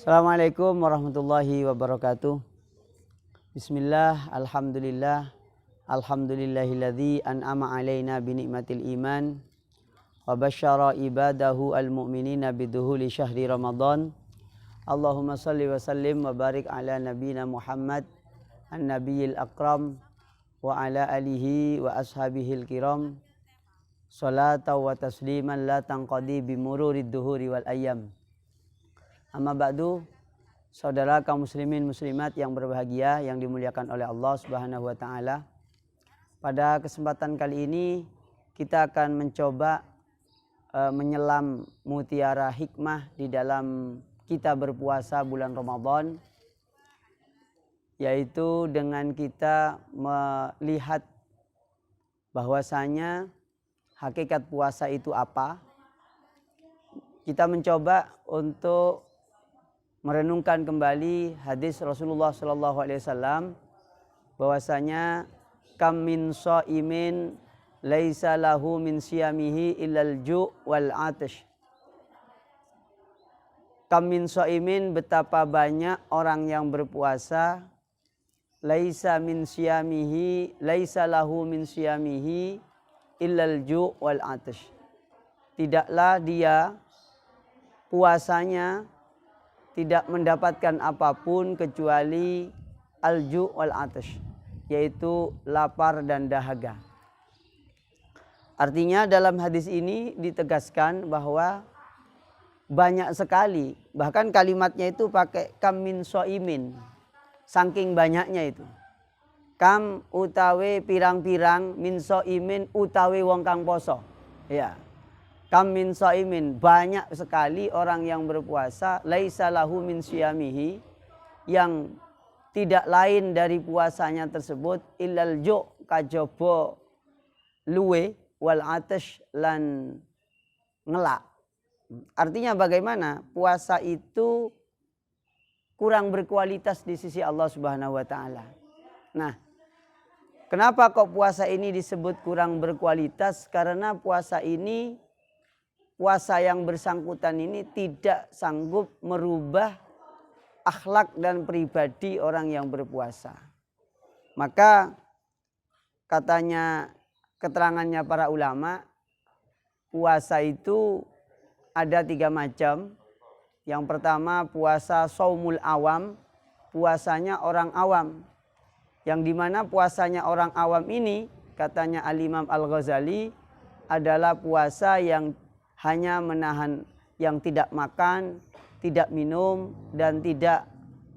Assalamualaikum warahmatullahi wabarakatuh. Bismillah, alhamdulillah, alhamdulillahilladzi an'ama alaina binikmatil iman wa basyara ibadahu al-mu'minina biduhuli syahri Ramadan. Allahumma salli wa sallim wa barik ala nabiyina Muhammad an-nabiyil akram wa ala alihi wa ashabihil kiram. Salata wa tasliman la tanqadi bimururid duhuri wal ayyam. Amma ba'du, saudara kaum muslimin muslimat yang berbahagia yang dimuliakan oleh Allah Subhanahu wa taala. Pada kesempatan kali ini kita akan mencoba menyelam mutiara hikmah di dalam kita berpuasa bulan Ramadan, yaitu dengan kita melihat bahwasanya hakikat puasa itu apa. Kita mencoba untuk merenungkan kembali hadis Rasulullah SAW bahwasanya kam min shaimin laisa lahu min siyamihi illal ju' wal atash. Kam min shaimin, betapa banyak orang yang berpuasa, laisa min siyamihi, laisa lahu min siyamihi illal ju' wal atash. Tidaklah dia puasanya tidak mendapatkan apapun kecuali al-ju' wal atash, yaitu lapar dan dahaga. Artinya dalam hadis ini ditegaskan bahwa banyak sekali, bahkan kalimatnya itu pakai kam min shaimin, saking banyaknya itu. Kam utawi pirang-pirang, min shaimin utawi wong kang poso. Ya. Kam min shaimin, banyak sekali orang yang berpuasa, laisa lahu min siyamihi, yang tidak lain dari puasanya tersebut illal ju' kajaba luwe wal atash lan ngelak. Artinya bagaimana? Puasa itu kurang berkualitas di sisi Allah Subhanahu wa taala. Nah, kenapa kok puasa ini disebut kurang berkualitas? Karena puasa yang bersangkutan ini tidak sanggup merubah akhlak dan pribadi orang yang berpuasa. Maka katanya, keterangannya para ulama, puasa itu ada 3 macam. Yang pertama puasa shaumul awam, puasanya orang awam. Yang dimana puasanya orang awam ini, katanya Al-Imam Al-Ghazali, adalah puasa yang hanya menahan, yang tidak makan, tidak minum, dan tidak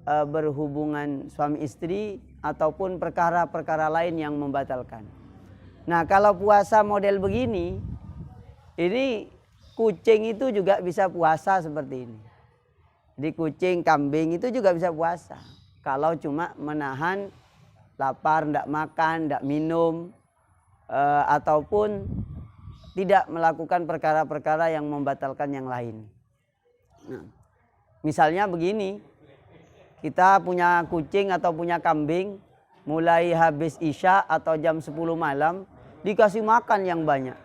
berhubungan suami istri ataupun perkara-perkara lain yang membatalkan. Nah, kalau puasa model begini, ini kucing itu juga bisa puasa seperti ini. Jadi kucing, kambing itu juga bisa puasa. Kalau cuma menahan lapar, tidak makan, tidak minum, ataupun tidak melakukan perkara-perkara yang membatalkan yang lain. Nah, misalnya begini, kita punya kucing atau punya kambing, mulai habis isya atau jam 10 malam, dikasih makan yang banyak.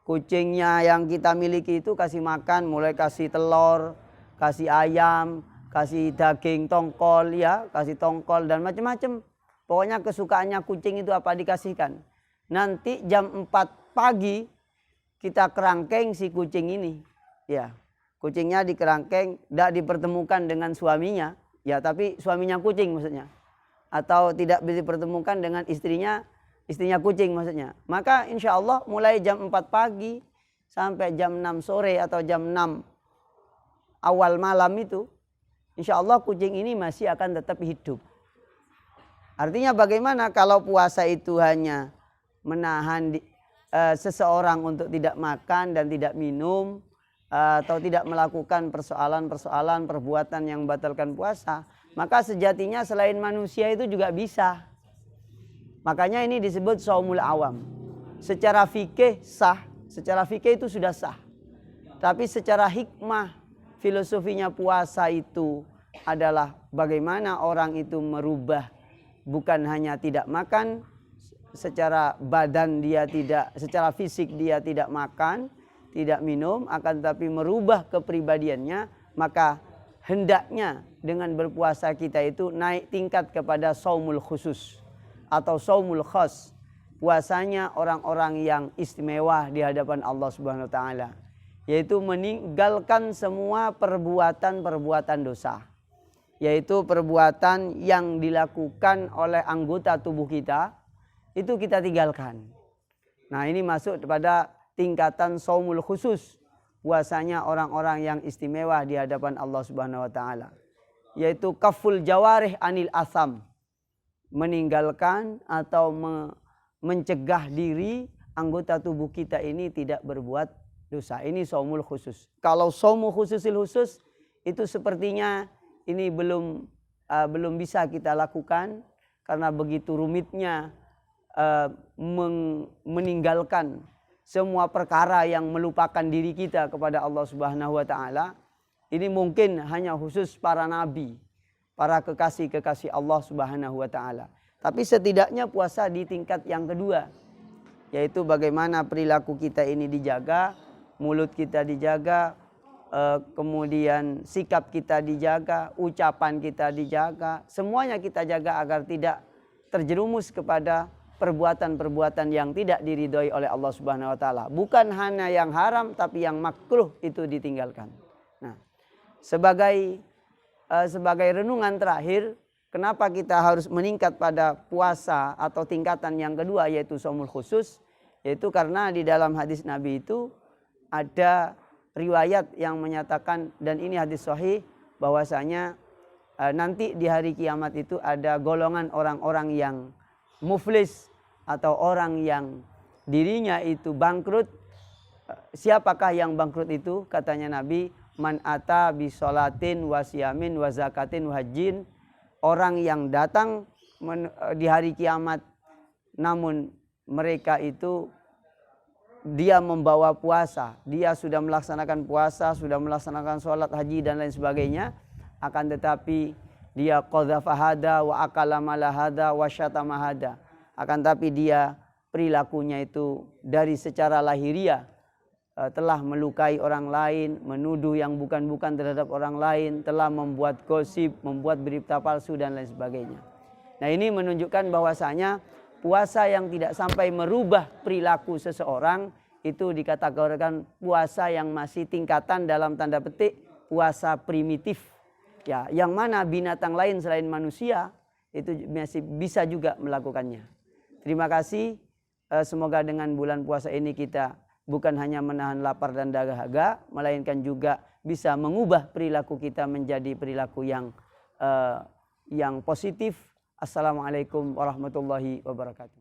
Kucingnya yang kita miliki itu kasih makan, mulai kasih telur, kasih ayam, kasih daging tongkol, ya, kasih tongkol dan macam-macam. Pokoknya kesukaannya kucing itu apa dikasihkan. Nanti jam 4 pagi kita kerangkeng si kucing ini, ya, kucingnya dikerangkeng, tidak dipertemukan dengan suaminya, ya, tapi suaminya kucing maksudnya, atau tidak dipertemukan dengan istrinya kucing maksudnya. Maka insya Allah mulai jam 4 pagi sampai jam 6 sore atau jam 6 awal malam itu, insya Allah kucing ini masih akan tetap hidup. Artinya bagaimana kalau puasa itu hanya menahan seseorang untuk tidak makan dan tidak minum, atau tidak melakukan persoalan-persoalan perbuatan yang membatalkan puasa, maka sejatinya selain manusia itu juga bisa. Makanya ini disebut shaumul awam. Secara fikih sah, secara fikih itu sudah sah. Tapi secara hikmah, filosofinya puasa itu adalah bagaimana orang itu merubah, bukan hanya tidak makan, secara badan dia tidak, secara fisik dia tidak makan, tidak minum, akan tetapi merubah kepribadiannya, maka hendaknya dengan berpuasa kita itu naik tingkat kepada saumul khusus atau saumul khas. Puasanya orang-orang yang istimewa di hadapan Allah Subhanahu wa taala, yaitu meninggalkan semua perbuatan-perbuatan dosa, yaitu perbuatan yang dilakukan oleh anggota tubuh kita itu kita tinggalkan. Nah, ini masuk pada tingkatan saumul khusus, puasanya orang-orang yang istimewa di hadapan Allah Subhanahu wa taala, yaitu kaful jawarih anil asam, meninggalkan atau mencegah diri anggota tubuh kita ini tidak berbuat dosa. Ini saumul khusus. Kalau saumul khususil khusus itu sepertinya ini belum bisa kita lakukan karena begitu rumitnya meninggalkan semua perkara yang melupakan diri kita kepada Allah Subhanahu wa taala. Ini mungkin hanya khusus para nabi, para kekasih-kekasih Allah Subhanahu wa taala. Tapi setidaknya puasa di tingkat yang kedua, yaitu bagaimana perilaku kita ini dijaga, mulut kita dijaga, kemudian sikap kita dijaga, ucapan kita dijaga, semuanya kita jaga agar tidak terjerumus kepada perbuatan-perbuatan yang tidak diridhoi oleh Allah Subhanahu wa taala. Bukan hanya yang haram tapi yang makruh itu ditinggalkan. Nah, sebagai renungan terakhir, kenapa kita harus meningkat pada puasa atau tingkatan yang kedua yaitu saumul khusus? Yaitu karena di dalam hadis Nabi itu ada riwayat yang menyatakan, dan ini hadis sahih, bahwasanya nanti di hari kiamat itu ada golongan orang-orang yang muflis atau orang yang dirinya itu bangkrut. Siapakah yang bangkrut itu? Katanya Nabi, man ata bi sholatin wa siyamin wa zakatin wa hajjin. Orang yang datang di hari kiamat namun mereka itu dia membawa puasa, dia sudah melaksanakan puasa, sudah melaksanakan sholat, haji dan lain sebagainya, akan tetapi dia qadhafa hada wa akala malahada wa syatama hada, akan tapi dia perilakunya itu dari secara lahiriah telah melukai orang lain, menuduh yang bukan-bukan terhadap orang lain, telah membuat gosip, membuat berita palsu dan lain sebagainya. Nah, ini menunjukkan bahwasanya puasa yang tidak sampai merubah perilaku seseorang itu dikategorikan puasa yang masih tingkatan dalam tanda petik puasa primitif. Ya, yang mana binatang lain selain manusia itu masih bisa juga melakukannya. Terima kasih. Semoga dengan bulan puasa ini kita bukan hanya menahan lapar dan dahaga, melainkan juga bisa mengubah perilaku kita menjadi perilaku yang positif. Assalamualaikum warahmatullahi wabarakatuh.